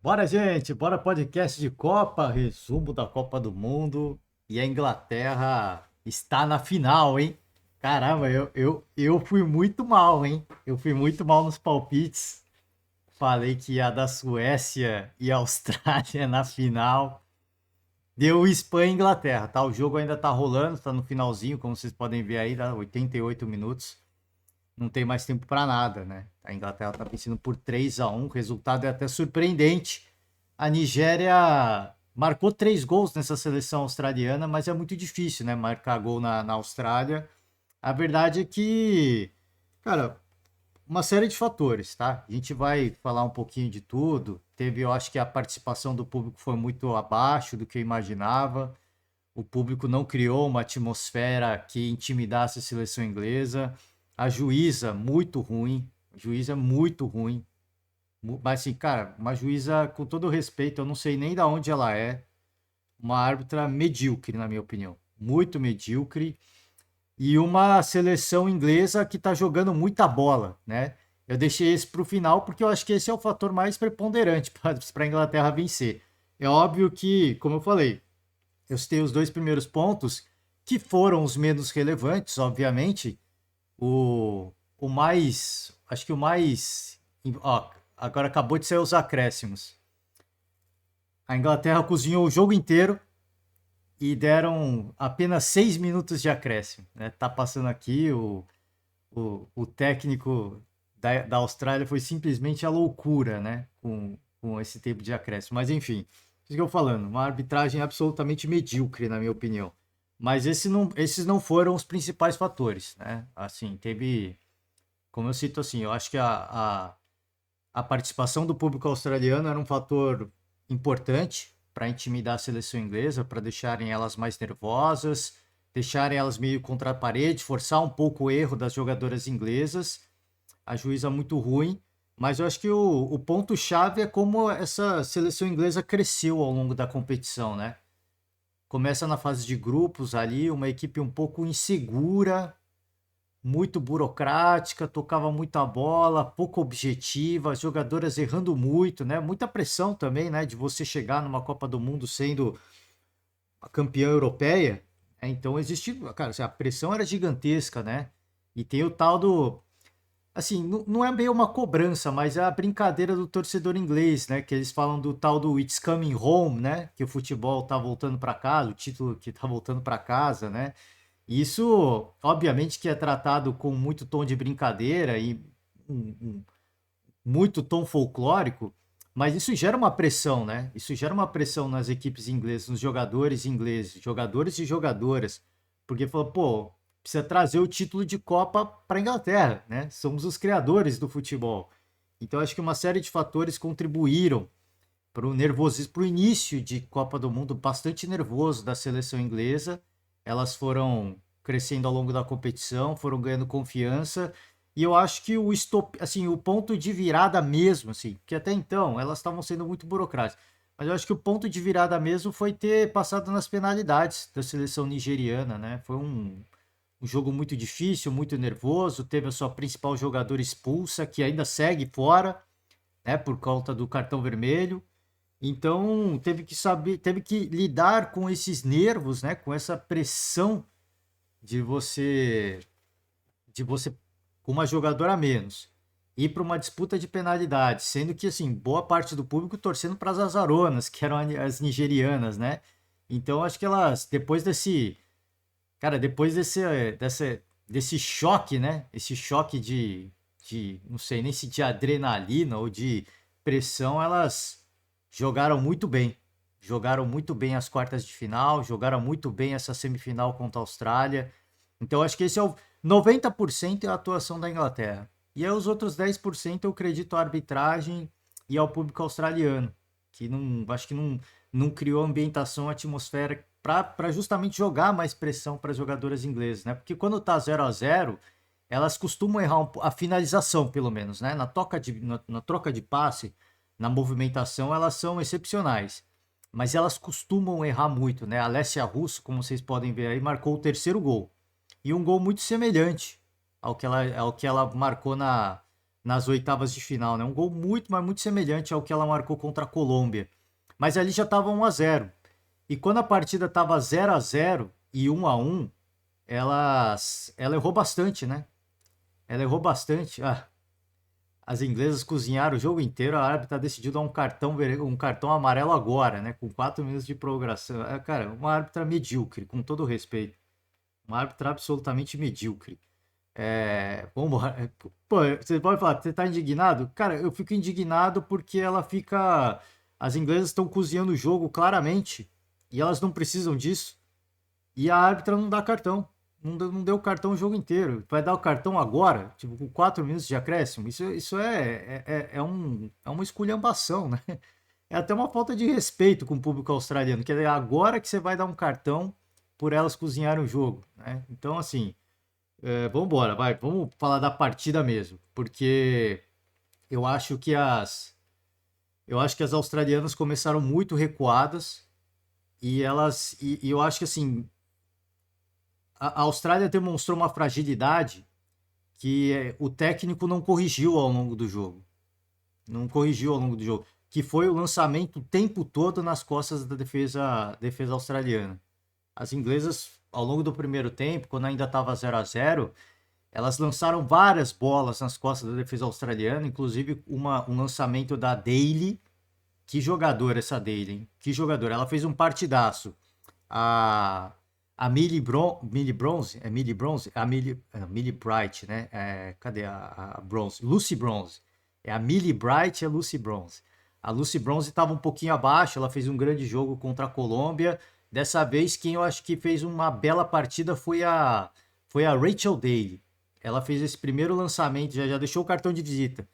Bora, gente, bora podcast de Copa, resumo da Copa do Mundo. E a Inglaterra está na final, hein? Caramba, eu fui muito mal, hein? Eu fui muito mal nos palpites. Falei que ia dar Suécia e Austrália na final. Deu Espanha e Inglaterra, tá? O jogo ainda tá rolando, tá no finalzinho, como vocês podem ver aí, dá 88 minutos. Não tem mais tempo para nada, né? A Inglaterra tá vencendo por 3-1, o resultado é até surpreendente. A Nigéria marcou 3 gols nessa seleção australiana, mas é muito difícil, né? Marcar gol na Austrália. A verdade é que, cara, uma série de fatores, tá? A gente vai falar um pouquinho de tudo. Teve, eu acho que a participação do público foi muito abaixo do que eu imaginava. O público não criou uma atmosfera que intimidasse a seleção inglesa. A juíza, muito ruim. A juíza, muito ruim. Mas assim, cara, uma juíza, com todo o respeito, eu não sei nem de onde ela é. Uma árbitra medíocre, na minha opinião. Muito medíocre. E uma seleção inglesa que tá jogando muita bola, né? Eu deixei esse para o final porque eu acho que esse é o fator mais preponderante para a Inglaterra vencer. É óbvio que, como eu falei, eu citei os dois primeiros pontos, que foram os menos relevantes, obviamente. O mais. Acho que o mais. Ó, agora acabou de sair os acréscimos. A Inglaterra cozinhou o jogo inteiro e deram apenas 6 minutos de acréscimo. Né? Tá passando aqui, o técnico da Austrália foi simplesmente a loucura, né? Com esse tempo de acréscimo. Mas enfim, isso que eu falando, uma arbitragem absolutamente medíocre, na minha opinião. Mas esses não foram os principais fatores, né? Assim, teve, como eu cito assim, eu acho que a participação do público australiano era um fator importante para intimidar a seleção inglesa, para deixarem elas mais nervosas, deixarem elas meio contra a parede, forçar um pouco o erro das jogadoras inglesas. A juíza muito ruim, mas eu acho que o ponto-chave é como essa seleção inglesa cresceu ao longo da competição, né? Começa na fase de grupos ali, uma equipe um pouco insegura, muito burocrática, tocava muita bola, pouco objetiva, as jogadoras errando muito, né? Muita pressão também, né? De você chegar numa Copa do Mundo sendo a campeã europeia. Então existe, cara, assim, a pressão era gigantesca, né? E tem o tal do, assim, não é meio uma cobrança, mas é a brincadeira do torcedor inglês, né? Que eles falam do tal do It's Coming Home, né? Que o futebol tá voltando para casa, o título que tá voltando para casa, né? Isso, obviamente, que é tratado com muito tom de brincadeira e um muito tom folclórico, mas isso gera uma pressão, né? Isso gera uma pressão nas equipes inglesas, nos jogadores ingleses, jogadores e jogadoras, porque falou, pô, precisa trazer o título de Copa para a Inglaterra, né? Somos os criadores do futebol. Então acho que uma série de fatores contribuíram para o nervosismo, para o início de Copa do Mundo bastante nervoso da seleção inglesa. Elas foram crescendo ao longo da competição, foram ganhando confiança. E eu acho que o stop, assim, o ponto de virada mesmo, assim, que até então elas estavam sendo muito burocráticas. Mas eu acho que o ponto de virada mesmo foi ter passado nas penalidades da seleção nigeriana, né? Foi um jogo muito difícil, muito nervoso. Teve a sua principal jogadora expulsa, que ainda segue fora, né? Por conta do cartão vermelho. Então, teve que saber, teve que lidar com esses nervos, né? Com essa pressão de você com uma jogadora a menos ir para uma disputa de penalidade, sendo que assim, boa parte do público torcendo para as azaronas, que eram as nigerianas, né? Então, acho que elas depois desse, cara, depois desse choque, né? Esse choque de não sei nem se de adrenalina ou de pressão, elas jogaram muito bem. Jogaram muito bem as quartas de final, jogaram muito bem essa semifinal contra a Austrália. Então acho que esse é o 90% é a atuação da Inglaterra. E aí os outros 10% eu acredito à arbitragem e ao público australiano, que não, acho que não criou ambientação, atmosfera para justamente jogar mais pressão para as jogadoras inglesas, né? Porque quando tá 0-0 elas costumam errar a finalização, pelo menos, né? Na troca de passe, na movimentação, elas são excepcionais. Mas elas costumam errar muito, né? A Alessia Russo, como vocês podem ver aí, marcou o terceiro gol. E um gol muito semelhante ao que ela marcou nas oitavas de final, né? Um gol muito, mas muito semelhante ao que ela marcou contra a Colômbia. Mas ali já estava 1-0. E quando a partida estava 0-0 e 1-1, ela errou bastante, né? Ela errou bastante. As inglesas cozinharam o jogo inteiro, a árbitra decidiu dar um cartão amarelo agora, né? Com 4 minutos de prorrogação. Cara, uma árbitra medíocre, com todo o respeito. Uma árbitra absolutamente medíocre. Vamos embora. Pô, você pode falar, você tá indignado? Cara, eu fico indignado porque ela fica. As inglesas estão cozinhando o jogo claramente e elas não precisam disso. E a árbitra não dá cartão. Não deu cartão o jogo inteiro. Vai dar o cartão agora, tipo, com 4 minutos de acréscimo. Isso é uma esculhambação, né? É até uma falta de respeito com o público australiano. Que é agora que você vai dar um cartão por elas cozinharem o jogo, né? Então, assim, vamos embora, vai. Vamos falar da partida mesmo. Porque eu acho que as australianas começaram muito recuadas e eu acho que assim a Austrália demonstrou uma fragilidade que o técnico não corrigiu ao longo do jogo. Não corrigiu ao longo do jogo. Que foi o lançamento o tempo todo nas costas da defesa australiana. As inglesas, ao longo do primeiro tempo, quando ainda estava 0-0, elas lançaram várias bolas nas costas da defesa australiana, inclusive um lançamento da Daly. Que jogadora essa Daly, hein? Que jogadora. Ela fez um partidaço. A, a Millie Bronze, é Millie Bronze? Millie Bright, né? Cadê a Bronze? Lucy Bronze. É a Millie Bright e a Lucy Bronze. A Lucy Bronze estava um pouquinho abaixo, ela fez um grande jogo contra a Colômbia. Dessa vez, quem eu acho que fez uma bela partida foi a Rachel Daly. Ela fez esse primeiro lançamento, já deixou o cartão de visita.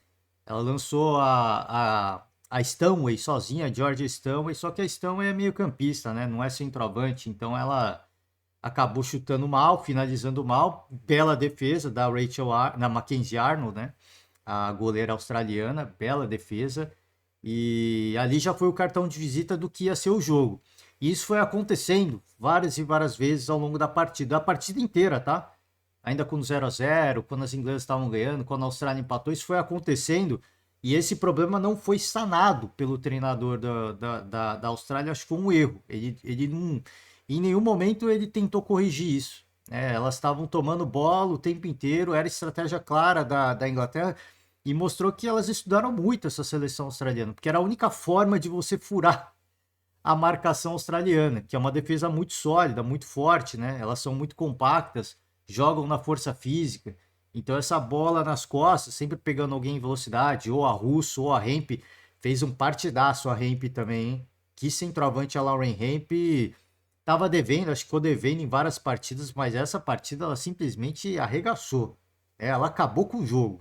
Ela lançou a Stanway sozinha, a Georgia Stanway, só que a Stanway é meio campista, né? Não é centroavante, então ela acabou chutando mal, finalizando mal. Bela defesa da da Mackenzie Arnold, né? A goleira australiana, bela defesa. E ali já foi o cartão de visita do que ia ser o jogo. E isso foi acontecendo várias e várias vezes ao longo da partida inteira, tá? Ainda com 0-0, quando as inglesas estavam ganhando, quando a Austrália empatou, isso foi acontecendo. E esse problema não foi sanado pelo treinador da Austrália, acho que foi um erro. Ele não, em nenhum momento ele tentou corrigir isso. Elas estavam tomando bola o tempo inteiro, era estratégia clara da Inglaterra e mostrou que elas estudaram muito essa seleção australiana, porque era a única forma de você furar a marcação australiana, que é uma defesa muito sólida, muito forte, né? Elas são muito compactas, jogam na força física. Então essa bola nas costas, sempre pegando alguém em velocidade, ou a Russo ou a Hemp, fez um partidaço a Hemp também, hein? Que centroavante a Lauren Hemp tava devendo, acho que ficou devendo em várias partidas, mas essa partida ela simplesmente arregaçou. Ela acabou com o jogo.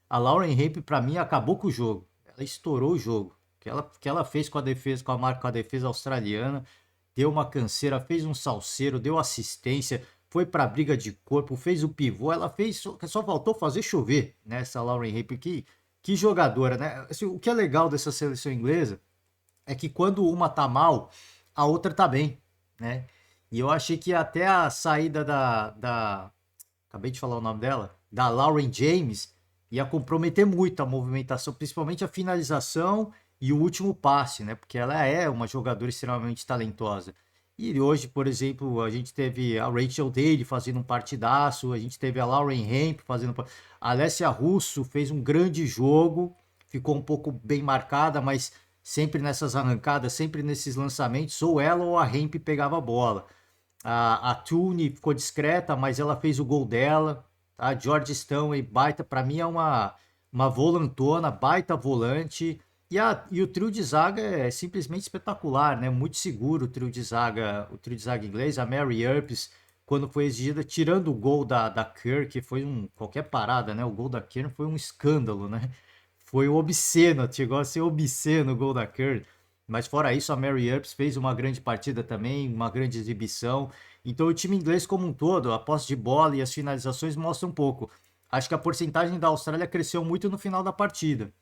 A Lauren Hemp, para mim, acabou com o jogo. Ela estourou o jogo. O que ela fez com a defesa, com a defesa australiana, deu uma canseira, fez um salseiro, deu assistência, foi para briga de corpo, fez o pivô, ela fez, só faltou fazer chover, né, essa Lauren Hemp, que jogadora, né? Assim, o que é legal dessa seleção inglesa é que quando uma tá mal, a outra tá bem, né? E eu achei que até a saída acabei de falar o nome dela, da Lauren James, ia comprometer muito a movimentação, principalmente a finalização e o último passe, né? Porque ela é uma jogadora extremamente talentosa. E hoje, por exemplo, a gente teve a Rachel Daly fazendo um partidaço, a gente teve a Lauren Hemp fazendo. A Alessia Russo fez um grande jogo, ficou um pouco bem marcada, mas sempre nessas arrancadas, sempre nesses lançamentos, ou ela ou a Hemp pegava a bola. A Tune ficou discreta, mas ela fez o gol dela. A George Stanway, baita, para mim é uma volantona, baita volante. E o trio de zaga é simplesmente espetacular, né? Muito seguro o trio de zaga inglês. A Mary Earps, quando foi exigida, tirando o gol da Kerr, que foi qualquer parada, né? O gol da Kerr foi um escândalo, né? Foi obsceno, chegou a ser obsceno o gol da Kerr. Mas fora isso, a Mary Earps fez uma grande partida também, uma grande exibição. Então o time inglês como um todo, a posse de bola e as finalizações mostram um pouco. Acho que a porcentagem da Austrália cresceu muito no final da partida.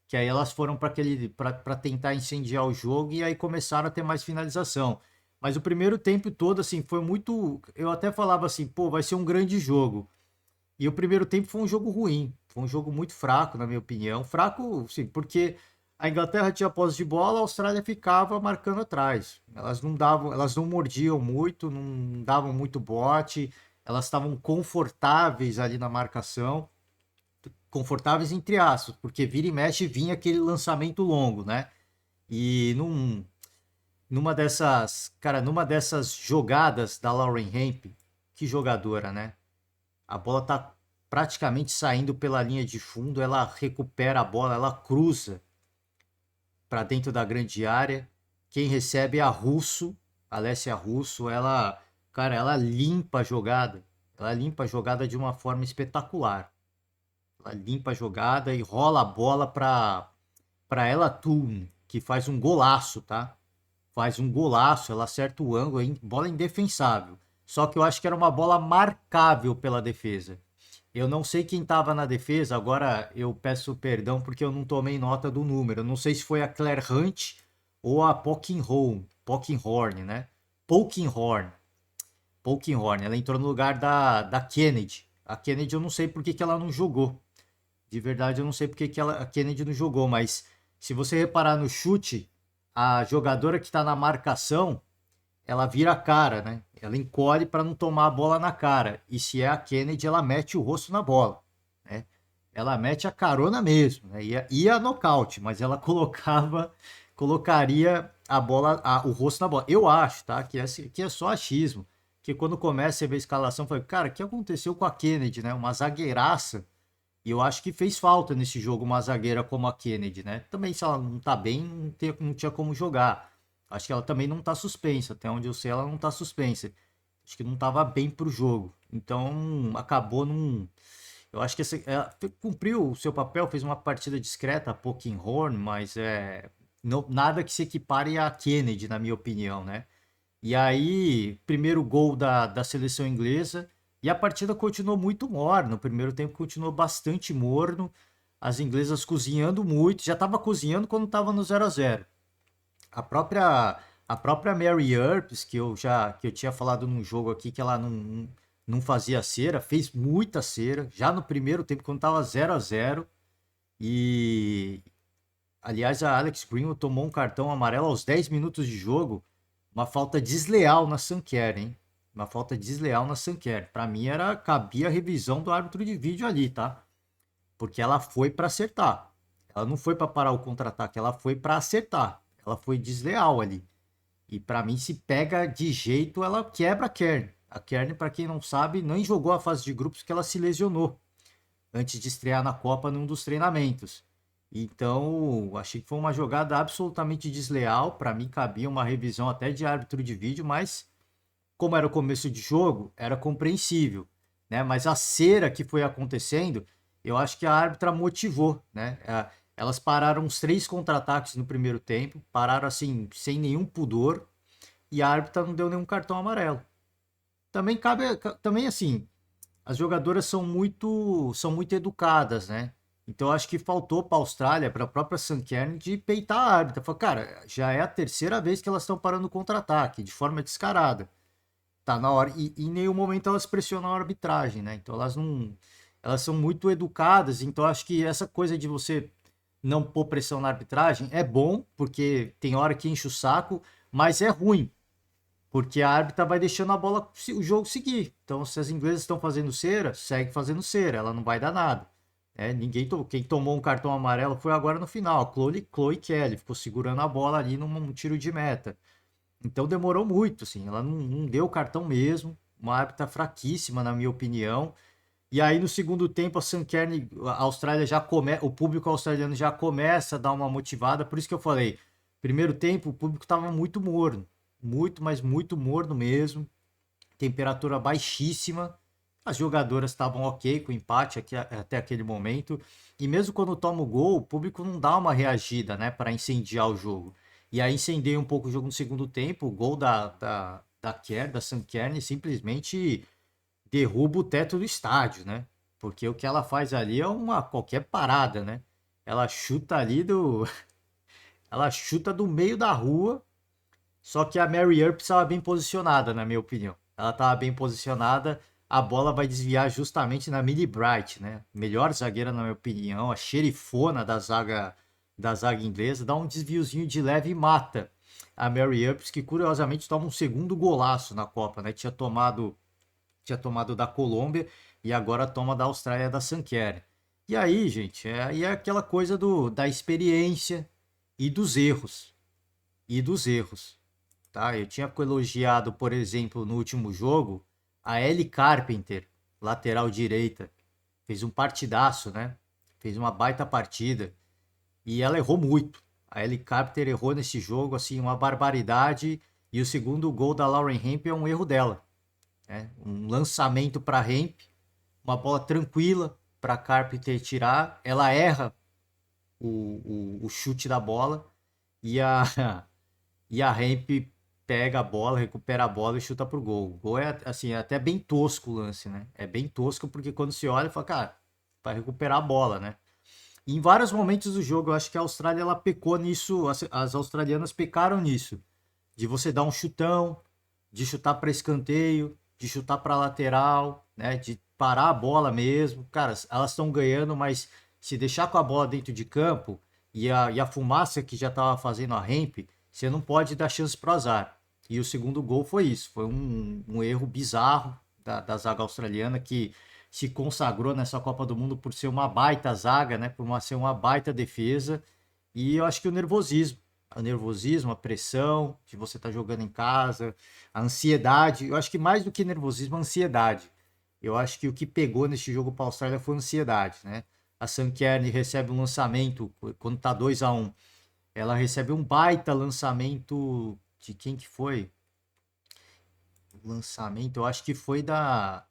Que aí elas foram para tentar incendiar o jogo e aí começaram a ter mais finalização. Mas o primeiro tempo todo, assim, foi muito. Eu até falava assim, pô, vai ser um grande jogo. E o primeiro tempo foi um jogo ruim. Foi um jogo muito fraco, na minha opinião. Fraco, sim, porque a Inglaterra tinha posse de bola, a Austrália ficava marcando atrás. Elas não davam, elas não mordiam muito, não davam muito bote, elas estavam confortáveis ali na marcação, confortáveis entre aspas, porque vira e mexe vinha aquele lançamento longo, né? E numa dessas jogadas da Lauren Hemp, que jogadora, né? A bola tá praticamente saindo pela linha de fundo, ela recupera a bola, ela cruza para dentro da grande área. Quem recebe é a Russo, a Alessia Russo, ela, cara, ela limpa a jogada. Ela limpa a jogada de uma forma espetacular. Ela limpa a jogada e rola a bola para ela Toon, que faz um golaço, tá? Faz um golaço, ela acerta o ângulo, bola indefensável. Só que eu acho que era uma bola marcável pela defesa. Eu não sei quem estava na defesa, agora eu peço perdão porque eu não tomei nota do número. Eu não sei se foi a Claire Hunt ou a Polkinghorne, né? Polkinghorne. Polkinghorne. Ela entrou no lugar da Kennedy. A Kennedy eu não sei por que ela não jogou. De verdade eu não sei por que a Kennedy não jogou, mas se você reparar no chute, a jogadora que está na marcação, ela vira a cara, né? Ela encolhe para não tomar a bola na cara. E se é a Kennedy, ela mete o rosto na bola, né? Ela mete a carona mesmo, né? Ia nocaute, mas ela colocaria a bola, o rosto na bola. Eu acho, tá? Que é só achismo. Que quando começa a ver a escalação, foi, cara, o que aconteceu com a Kennedy, né? Uma zagueiraça. E eu acho que fez falta nesse jogo uma zagueira como a Kennedy, né? Também, se ela não tá bem, não tinha como jogar. Acho que ela também não tá suspensa. Até onde eu sei, ela não tá suspensa. Acho que não tava bem pro jogo. Então, acabou num. Eu acho que ela cumpriu o seu papel, fez uma partida discreta, a Polkinghorne, mas nada que se equipare a Kennedy, na minha opinião, né? E aí, primeiro gol da seleção inglesa. E a partida continuou muito morna. O primeiro tempo continuou bastante morno. As inglesas cozinhando muito. Já estava cozinhando quando estava no 0-0. A própria, a própria Mary Earps, que eu tinha falado num jogo aqui que ela não fazia cera, fez muita cera. Já no primeiro tempo, quando estava 0-0. E, aliás, a Alex Greenwood tomou um cartão amarelo aos 10 minutos de jogo. Uma falta desleal na Sanquer, hein? Uma falta desleal na Sanquer. Para mim cabia a revisão do árbitro de vídeo ali, tá? Porque ela foi para acertar. Ela não foi para parar o contra-ataque, ela foi para acertar. Ela foi desleal ali. E para mim, se pega de jeito, ela quebra a Kern. A Kern, para quem não sabe, nem jogou a fase de grupos que ela se lesionou antes de estrear na Copa num dos treinamentos. Então, achei que foi uma jogada absolutamente desleal. Para mim, cabia uma revisão até de árbitro de vídeo, mas como era o começo de jogo, era compreensível, né? Mas a cera que foi acontecendo, eu acho que a árbitra motivou, né? Elas pararam uns 3 contra-ataques no primeiro tempo, pararam assim, sem nenhum pudor, e a árbitra não deu nenhum cartão amarelo. Também assim, as jogadoras são muito educadas, né? Então acho que faltou para a Austrália, para a própria Sankern, de peitar a árbitra. Falar, cara, já é a terceira vez que elas estão parando o contra-ataque, de forma descarada. Tá na hora. E em nenhum momento elas pressionam a arbitragem, né? Então elas não. Elas são muito educadas, então acho que essa coisa de você não pôr pressão na arbitragem é bom, porque tem hora que enche o saco, mas é ruim, porque a árbitra vai deixando a bola, o jogo seguir. Então, se as inglesas estão fazendo cera, segue fazendo cera, ela não vai dar nada. Quem tomou um cartão amarelo foi agora no final, a Chloe Kelly, ficou segurando a bola ali num tiro de meta. Então demorou muito, assim, ela não deu o cartão mesmo, uma árbitra fraquíssima, na minha opinião. E aí no segundo tempo a Sankern, a Austrália o público australiano já começa a dar uma motivada, por isso que eu falei, primeiro tempo o público estava muito morno, muito, mas muito morno mesmo, temperatura baixíssima, as jogadoras estavam ok com o empate até aquele momento, e mesmo quando toma o gol, o público não dá uma reagida, né, para incendiar o jogo. E aí incendeia um pouco o jogo no segundo tempo, o gol da Sankern simplesmente derruba o teto do estádio, né? Porque o que ela faz ali é uma qualquer parada, né? Ela chuta ali ela chuta do meio da rua, só que a Mary Earp estava bem posicionada, na minha opinião. Ela estava bem posicionada, a bola vai desviar justamente na Millie Bright, né? Melhor zagueira, na minha opinião, a xerifona da zaga inglesa, dá um desviozinho de leve e mata a Mary Earps, que curiosamente toma um segundo golaço na Copa, né? Tinha tomado da Colômbia e agora toma da Austrália da Sanquer. E aí, gente, aí é aquela coisa da experiência e dos erros. E dos erros, tá? Eu tinha elogiado, por exemplo, no último jogo, a Ellie Carpenter, lateral direita. Fez um partidaço, né? Fez uma baita partida. E ela errou muito. A Ellie Carpenter errou nesse jogo, assim, uma barbaridade. E o segundo gol da Lauren Hemp é um erro dela, né? Um lançamento para Hemp, uma bola tranquila para Carpenter tirar. Ela erra o chute da bola e a, e a Hemp pega a bola, recupera a bola e chuta pro gol. O gol é assim, é até bem tosco o lance, né? É bem tosco porque quando se olha, fala, cara, vai recuperar a bola, né? E em vários momentos do jogo, eu acho que a Austrália ela pecou nisso, as australianas pecaram nisso, de você dar um chutão, de chutar para escanteio, de chutar para lateral, né? De parar a bola mesmo. Cara, elas estão ganhando, mas se deixar com a bola dentro de campo e a fumaça que já estava fazendo a Hemp, você não pode dar chance pro azar. E o segundo gol foi isso, foi um erro bizarro da zaga australiana que se consagrou nessa Copa do Mundo por ser uma baita zaga, né? Ser uma baita defesa. E eu acho que o nervosismo, a pressão de você estar jogando em casa, a ansiedade. Eu acho que mais do que nervosismo, a ansiedade. Eu acho que o que pegou nesse jogo para a Austrália foi a ansiedade, né? A Sam Kerr recebe um lançamento quando tá 2-1. Ela recebe um baita lançamento de quem que foi? O lançamento, eu acho que foi da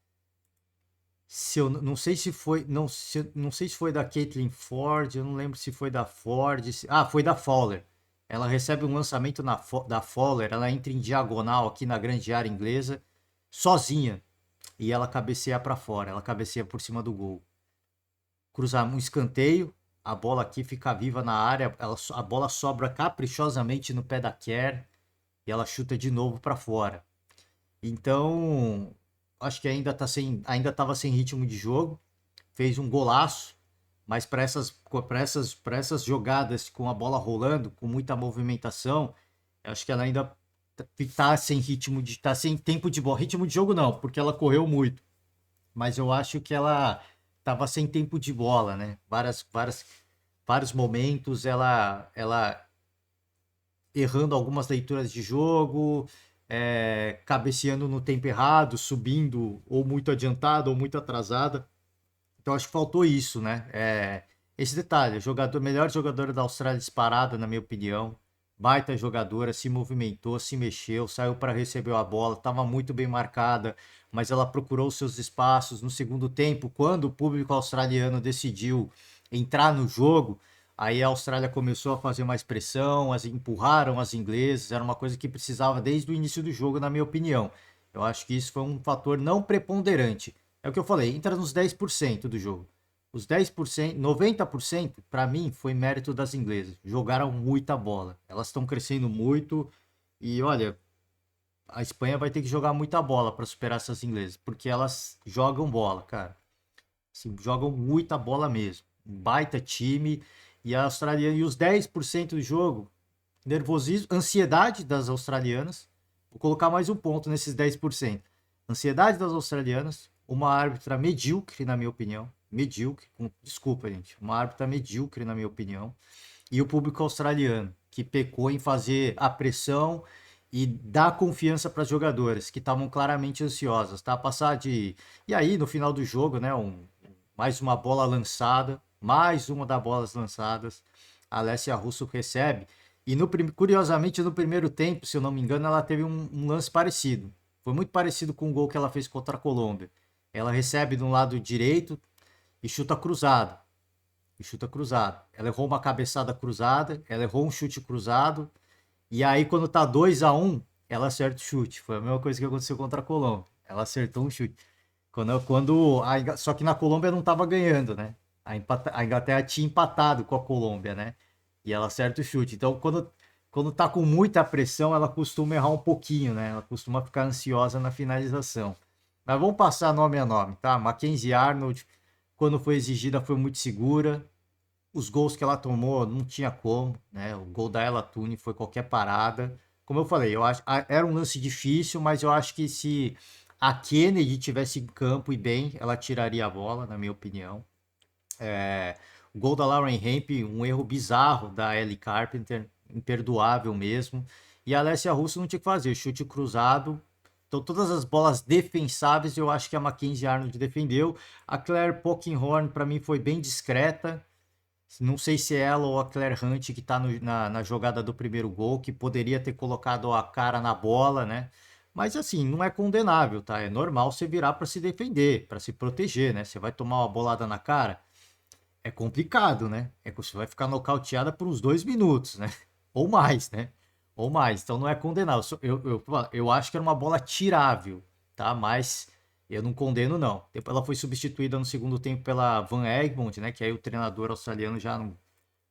se eu não sei se foi, não sei se foi da Caitlin Ford, eu não lembro se foi da Ford, foi da Fowler. Ela recebe um lançamento da Fowler, ela entra em diagonal aqui na grande área inglesa, sozinha, e ela cabeceia para fora, ela cabeceia por cima do gol. Cruzar um escanteio, a bola aqui fica viva na área, a bola sobra caprichosamente no pé da Kerr e ela chuta de novo para fora. Então, acho que ainda estava sem ritmo de jogo, fez um golaço, mas para essas jogadas com a bola rolando, com muita movimentação, eu acho que ela ainda tá sem tá sem tempo de bola. Ritmo de jogo não, porque ela correu muito, mas eu acho que ela estava sem tempo de bola, né? Vários momentos ela errando algumas leituras de jogo, cabeceando no tempo errado, subindo ou muito adiantada ou muito atrasada. Então acho que faltou isso, né? Esse detalhe, melhor jogadora da Austrália disparada, na minha opinião. Baita jogadora, se movimentou, se mexeu, saiu para receber a bola, estava muito bem marcada, mas ela procurou seus espaços no segundo tempo, quando o público australiano decidiu entrar no jogo. Aí a Austrália começou a fazer mais pressão, empurraram as inglesas, era uma coisa que precisava desde o início do jogo, na minha opinião. Eu acho que isso foi um fator não preponderante. É o que eu falei, entra nos 10% do jogo. Os 10%, 90% para mim foi mérito das inglesas. Jogaram muita bola. Elas estão crescendo muito e olha, a Espanha vai ter que jogar muita bola para superar essas inglesas, porque elas jogam bola, cara. Assim, jogam muita bola mesmo. Um baita time e a australiana e os 10% do jogo, nervosismo, ansiedade das australianas. Vou colocar mais um ponto nesses 10%. Ansiedade das australianas, uma árbitra medíocre, na minha opinião. Medíocre, desculpa, gente. Uma árbitra medíocre, na minha opinião. E o público australiano, que pecou em fazer a pressão e dar confiança para as jogadoras, que estavam claramente ansiosas, tá? Passar de. E aí, no final do jogo, né? Mais uma bola lançada, mais uma das bolas lançadas. A Alessia Russo recebe. E curiosamente, no primeiro tempo, se eu não me engano, ela teve um lance parecido. Foi muito parecido com o gol que ela fez contra a Colômbia. Ela recebe do lado direito e chuta cruzado. Ela errou uma cabeçada cruzada, ela errou um chute cruzado. E aí, quando tá 2-1, ela acerta o chute. Foi a mesma coisa que aconteceu contra a Colômbia. Ela acertou um chute. Só que na Colômbia não tava ganhando, né? A Inglaterra tinha empatado com a Colômbia, né? E ela acerta o chute. Então, quando tá com muita pressão, ela costuma errar um pouquinho, né? Ela costuma ficar ansiosa na finalização. Mas vamos passar nome a nome, tá? Mackenzie Arnold, quando foi exigida, foi muito segura. Os gols que ela tomou não tinha como, né? O gol da Ella Toone foi qualquer parada. Como eu falei, eu acho, era um lance difícil, mas eu acho que se a Kennedy tivesse em campo e bem, ela tiraria a bola, na minha opinião. É, o gol da Lauren Hemp, um erro bizarro da Ellie Carpenter, imperdoável mesmo. E a Alessia Russo não tinha o que fazer, chute cruzado. Então, todas as bolas defensáveis eu acho que a Mackenzie Arnold defendeu. A Claire Polkinghorne, para mim, foi bem discreta. Não sei se é ela ou a Claire Hunt que está na jogada do primeiro gol, que poderia ter colocado a cara na bola, né? Mas assim, não é condenável, tá? É normal você virar para se defender, para se proteger, né? Você vai tomar uma bolada na cara, é complicado, né? É que você vai ficar nocauteada por uns 2 minutos, né? Ou mais, né? Ou mais. Então não é condenável. Eu acho que era uma bola tirável, tá? Mas eu não condeno, não. Depois ela foi substituída no segundo tempo pela Van Egmond, né? Que aí o treinador australiano já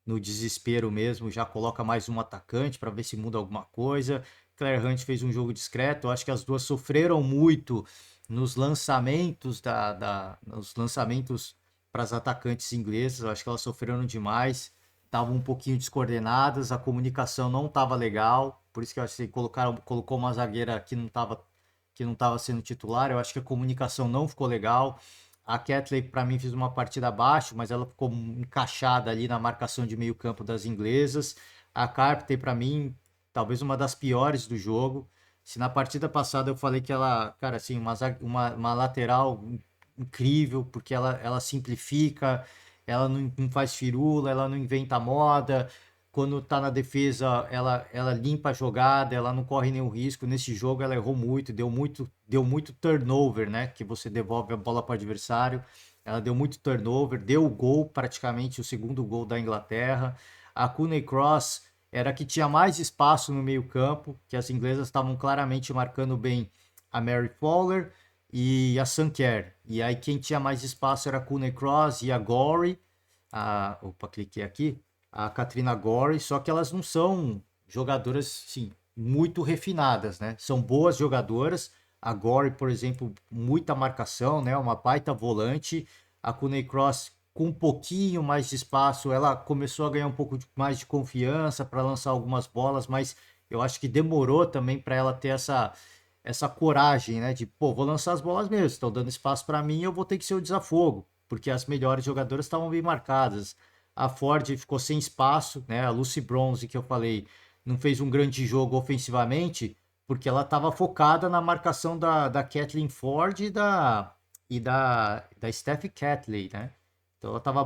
no desespero mesmo já coloca mais um atacante para ver se muda alguma coisa. Claire Hunt fez um jogo discreto. Eu acho que as duas sofreram muito nos lançamentos nos lançamentos para as atacantes inglesas. Eu acho que elas sofreram demais, estavam um pouquinho descoordenadas, a comunicação não estava legal, por isso que eu acho que colocou uma zagueira que não estava sendo titular. Eu acho que a comunicação não ficou legal. A Catley, para mim, fez uma partida abaixo, mas ela ficou encaixada ali na marcação de meio campo das inglesas. A Carpenter, para mim, talvez uma das piores do jogo. Se na partida passada eu falei que ela, cara, assim, uma lateral incrível, porque ela simplifica, ela não faz firula, ela não inventa moda. Quando tá na defesa, ela limpa a jogada, ela não corre nenhum risco. Nesse jogo, ela errou muito, deu muito turnover, né? Que você devolve a bola para o adversário. Ela deu muito turnover, deu o gol, praticamente o segundo gol da Inglaterra. A Cooney Cross era a que tinha mais espaço no meio-campo, que as inglesas estavam claramente marcando bem a Mary Fowler e a Sanker. E aí quem tinha mais espaço era a Cooney Cross e a Gore. Opa, cliquei aqui. A Katrina Gore, só que elas não são jogadoras, sim, muito refinadas, né? São boas jogadoras. A Gore, por exemplo, muita marcação, né? Uma baita volante. A Cooney Cross, com um pouquinho mais de espaço, ela começou a ganhar um pouco mais de confiança para lançar algumas bolas, mas eu acho que demorou também para ela ter essa coragem, né? De, pô, vou lançar as bolas mesmo, estão dando espaço para mim, eu vou ter que ser o desafogo, porque as melhores jogadoras estavam bem marcadas. A Ford ficou sem espaço, né? A Lucy Bronze, que eu falei, não fez um grande jogo ofensivamente, porque ela estava focada na marcação da Kathleen Ford e da Steph Catley, né? Então ela tava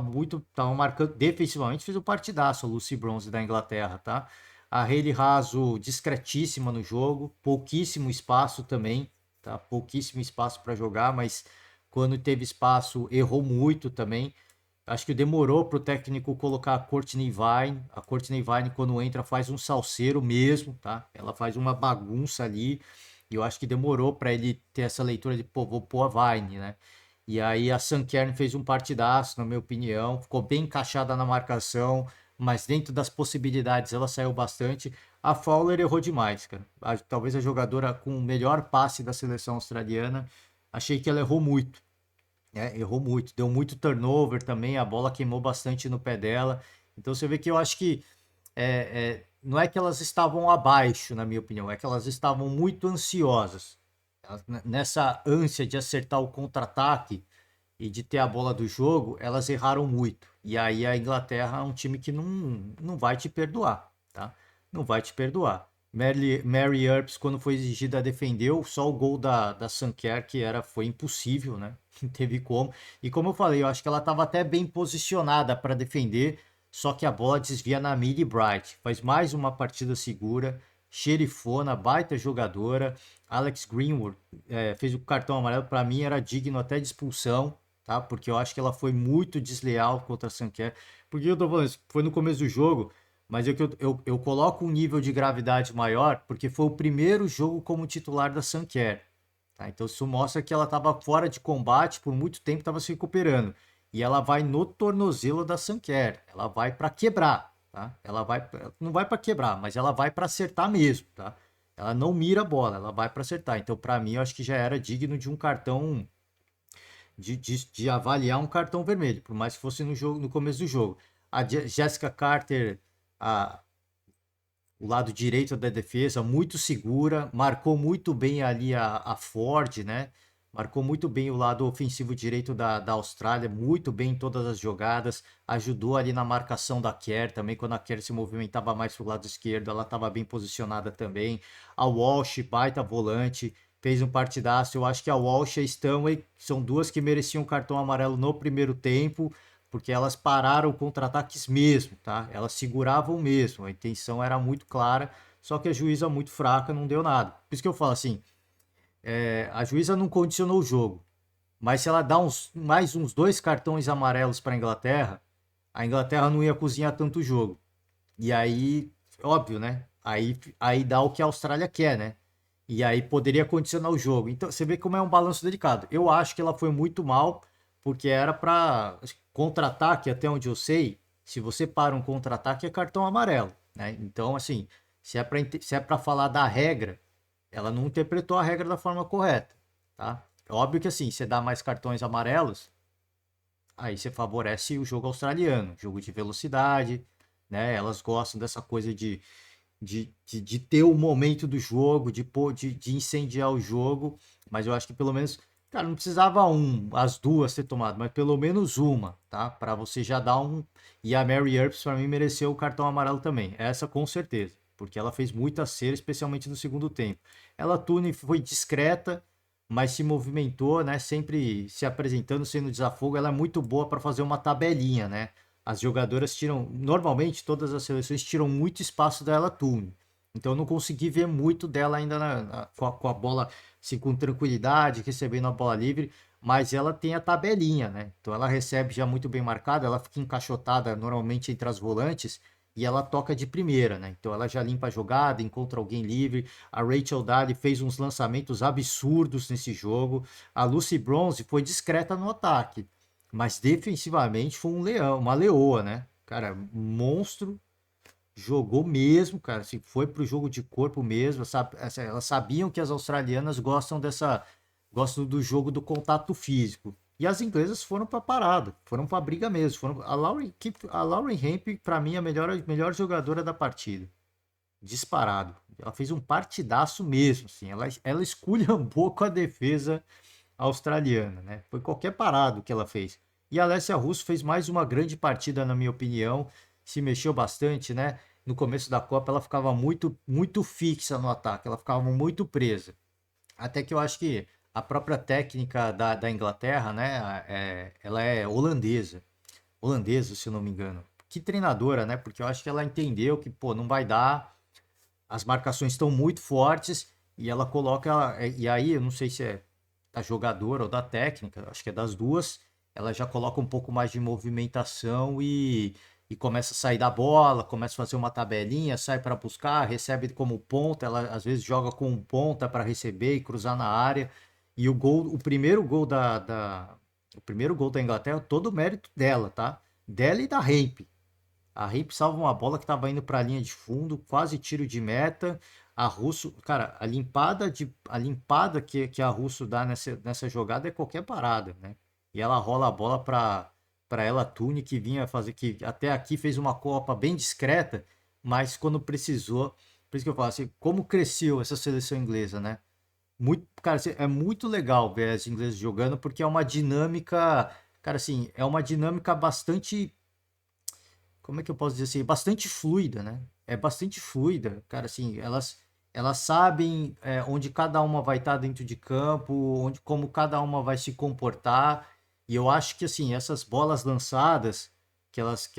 marcando defensivamente, fez um partidaço a Lucy Bronze da Inglaterra, tá? A Hayley Raso discretíssima no jogo, pouquíssimo espaço também, tá? Pouquíssimo espaço para jogar, mas quando teve espaço errou muito também. Acho que demorou para o técnico colocar a Courtney Vine. A Courtney Vine, quando entra, faz um salseiro mesmo, tá? Ela faz uma bagunça ali. E eu acho que demorou para ele ter essa leitura de, pô, vou pôr a Vine, né? E aí a Sankern fez um partidaço, na minha opinião. Ficou bem encaixada na marcação, mas dentro das possibilidades ela saiu bastante. A Fowler errou demais, cara. Talvez a jogadora com o melhor passe da seleção australiana. Achei que ela errou muito. Errou muito, deu muito turnover também, a bola queimou bastante no pé dela. Então você vê que eu acho que não é que elas estavam abaixo, na minha opinião, é que elas estavam muito ansiosas. Nessa ânsia de acertar o contra-ataque e de ter a bola do jogo, elas erraram muito. E aí a Inglaterra é um time que não vai te perdoar, tá? Não vai te perdoar. Mary Earps, quando foi exigida, defendeu. Só o gol da Sanquer, foi impossível, né? Não teve como. E como eu falei, eu acho que ela estava até bem posicionada para defender, só que a bola desvia na Millie Bright. Faz mais uma partida segura, xerifona, baita jogadora. Alex Greenwood fez o cartão amarelo, para mim era digno até de expulsão, tá? Porque eu acho que ela foi muito desleal contra a Sanquer. Porque eu tô falando isso, foi no começo do jogo, mas eu coloco um nível de gravidade maior porque foi o primeiro jogo como titular da Sanquer. Tá? Então isso mostra que ela estava fora de combate por muito tempo, estava se recuperando. E ela vai no tornozelo da Sanquer. Ela vai para quebrar, tá? Ela não vai para quebrar, mas ela vai para acertar mesmo, tá? Ela não mira a bola, ela vai para acertar. Então, para mim, eu acho que já era digno de um cartão, de avaliar um cartão vermelho, por mais que fosse no jogo, no começo do jogo. A Jessica Carter, a, o lado direito da defesa, muito segura, marcou muito bem ali a Ford, né? Marcou muito bem o lado ofensivo direito da Austrália, muito bem em todas as jogadas, ajudou ali na marcação da Kerr também, quando a Kerr se movimentava mais para o lado esquerdo, ela estava bem posicionada também. A Walsh, baita volante, fez um partidaço. Eu acho que a Walsh e a Stanley são duas que mereciam um cartão amarelo no primeiro tempo, porque elas pararam contra-ataques mesmo, tá? Elas seguravam mesmo, a intenção era muito clara, só que a juíza muito fraca, não deu nada. Por isso que eu falo assim, a juíza não condicionou o jogo, mas se ela dá mais uns dois cartões amarelos para a Inglaterra não ia cozinhar tanto o jogo. E aí, óbvio, né? Aí dá o que a Austrália quer, né? E aí poderia condicionar o jogo. Então você vê como é um balanço delicado. Eu acho que ela foi muito mal, porque era para contra-ataque, até onde eu sei. Se você para um contra-ataque, é cartão amarelo, né? Então, assim, se é para falar da regra, ela não interpretou a regra da forma correta, tá? Óbvio que assim, você dá mais cartões amarelos, aí você favorece o jogo australiano, jogo de velocidade, né? Elas gostam dessa coisa de ter o momento do jogo, de incendiar o jogo, mas eu acho que pelo menos, cara, não precisava as duas ter tomado, mas pelo menos uma, tá? Para você já dar um. E a Mary Earps, para mim, mereceu o cartão amarelo também, essa com certeza, porque ela fez muita cera, especialmente no segundo tempo. Ela, Tune, foi discreta, mas se movimentou, né? Sempre se apresentando, sendo desafogo. Ela é muito boa para fazer uma tabelinha, né? As jogadoras tiram, normalmente todas as seleções tiram muito espaço dela Tune. Então eu não consegui ver muito dela ainda com a bola assim, com tranquilidade, recebendo a bola livre, mas ela tem a tabelinha, né? Então ela recebe já muito bem marcada, ela fica encaixotada normalmente entre as volantes e ela toca de primeira, né? Então ela já limpa a jogada, encontra alguém livre. A Rachel Daly fez uns lançamentos absurdos nesse jogo. A Lucy Bronze foi discreta no ataque, mas defensivamente foi um leão, uma leoa, né? Cara, monstro, jogou mesmo, cara. Se foi pro jogo de corpo mesmo, sabe? Elas sabiam que as australianas gostam do jogo do contato físico. E as inglesas foram para parada, foram para briga mesmo. A Lauren Hemp, para mim, é a melhor jogadora da partida. Disparado. Ela fez um partidaço mesmo, assim. Ela esculhambou com a defesa australiana, né? Foi qualquer parado que ela fez. E a Alessia Russo fez mais uma grande partida, na minha opinião. Se mexeu bastante, né? No começo da Copa ela ficava muito, muito fixa no ataque, ela ficava muito presa. Até que eu acho que a própria técnica da Inglaterra, né? Ela é holandesa. Holandesa, se eu não me engano. Que treinadora, né? Porque eu acho que ela entendeu que, pô, não vai dar. As marcações estão muito fortes e ela coloca. E aí, eu não sei se é da jogadora ou da técnica, acho que é das duas. Ela já coloca um pouco mais de movimentação e começa a sair da bola, começa a fazer uma tabelinha, sai para buscar, recebe como ponta. Ela às vezes joga com um ponta para receber e cruzar na área. E o primeiro gol da Inglaterra, todo o mérito dela, tá? Dela e da Hemp. A Rip salva uma bola que estava indo para a linha de fundo, quase tiro de meta. A Russo, cara, a limpada que a Russo dá nessa jogada é qualquer parada, né? E ela rola a bola para ela Tune, que vinha fazer, que até aqui fez uma Copa bem discreta, mas quando precisou, por isso que eu falo assim, como cresceu essa seleção inglesa, né? Muito, cara, assim, é muito legal ver as inglesas jogando, porque é uma dinâmica, cara, assim, é uma dinâmica bastante, como é que eu posso dizer assim, bastante fluida, né? É bastante fluida, cara, assim, elas sabem onde cada uma vai estar dentro de campo, como cada uma vai se comportar, e eu acho que, assim, essas bolas lançadas que elas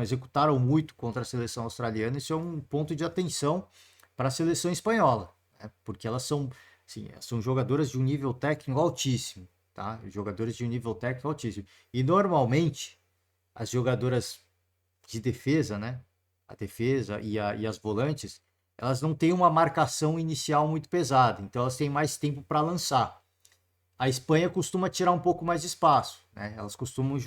executaram muito contra a seleção australiana, isso é um ponto de atenção para a seleção espanhola, né? Porque elas são, assim, são jogadoras de um nível técnico altíssimo, tá? Jogadores de um nível técnico altíssimo. E normalmente as jogadoras de defesa, né? A defesa e as volantes, elas não têm uma marcação inicial muito pesada, então elas têm mais tempo para lançar. A Espanha costuma tirar um pouco mais de espaço, né? Elas costumam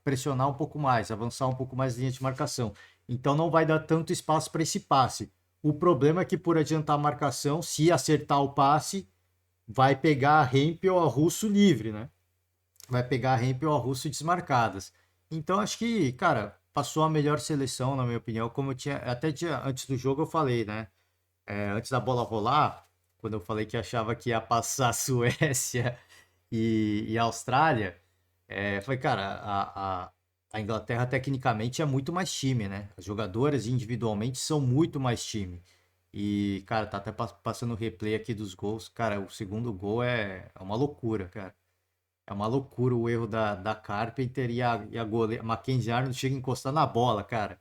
pressionar um pouco mais, avançar um pouco mais linha de marcação. Então não vai dar tanto espaço para esse passe. O problema é que por adiantar a marcação, se acertar o passe, vai pegar a Hempel ou a Russo livre, né? Vai pegar a Hempel ou a Russo desmarcadas. Então acho que, cara, passou a melhor seleção, na minha opinião, como eu tinha até antes do jogo eu falei, né? Antes da bola rolar, quando eu falei que achava que ia passar a Suécia e a Austrália, foi, cara, a Inglaterra tecnicamente é muito mais time, né? As jogadoras individualmente são muito mais time. E, cara, tá até passando o replay aqui dos gols. Cara, o segundo gol é uma loucura, cara. É uma loucura o erro da Carpenter e a goleira. Mackenzie Arnold chega a encostar na bola, cara.